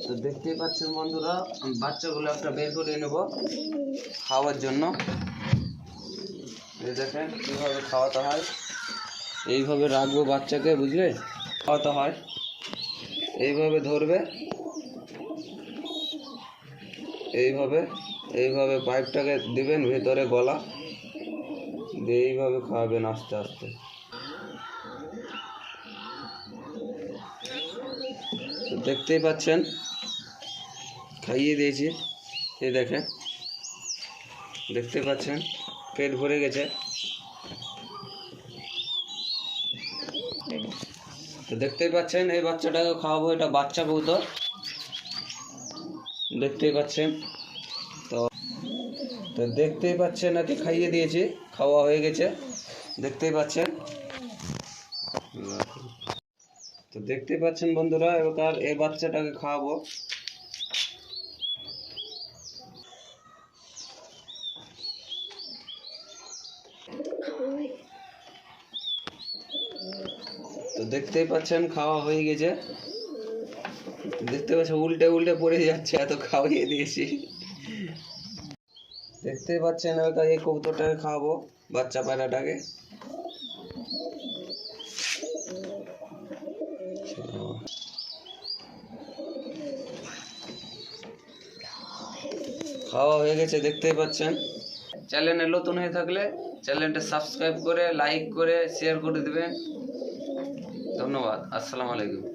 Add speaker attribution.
Speaker 1: তো দেখতেই পাচ্ছেন বন্ধুরা, বাচ্চাগুলো একটা বের করে নেব খাওয়ার জন্য। এই দেখেন কীভাবে খাওয়াতে হয়, এইভাবে রাখবো বাচ্চাকে, বুঝলে? খাওয়াতে হয় এইভাবে, ধরবে এইভাবে, এইভাবে পাইপটাকে দিবেন ভেতরে, গলা দিয়ে এইভাবে খাওয়াবেন আস্তে আস্তে। তো দেখতেই পাচ্ছেন খাইয়ে দিয়েছি, এই দেখেন, দেখতে পাচ্ছেন পেট ভরে গেছে। তো দেখতেই পাচ্ছেন এই বাচ্চাটাকে খাওয়াবো, এটা বাচ্চা কবুতর, দেখতেই পাচ্ছেন। তো তো দেখতেই পাচ্ছেন একে খাইয়ে দিয়েছি, খাওয়া হয়ে গেছে, দেখতেই পাচ্ছেন। তো দেখতেই পাচ্ছেন বন্ধুরা, এবার এই বাচ্চাটাকে খাওয়াবো। তো দেখতেই পাচ্ছেন খাওয়া হয়ে গেছে, দেখতে পাচ্ছেন উল্টে উল্টে পড়ে যাচ্ছে, এত খাওয়িয়ে দিয়েছি। দেখতেই পাচ্ছেন এবার এই কবুতরটাকে খাওয়াবো, বাচ্চা পায়রাটাকে। খাওয়া হয়ে গেছে, দেখতেই পাচ্ছেন। চ্যানেলে নতুন হয়ে থাকলে চ্যানেলটা সাবস্ক্রাইব করে, লাইক করে, শেয়ার করে দেবেন। ধন্যবাদ। আসসালামু আলাইকুম।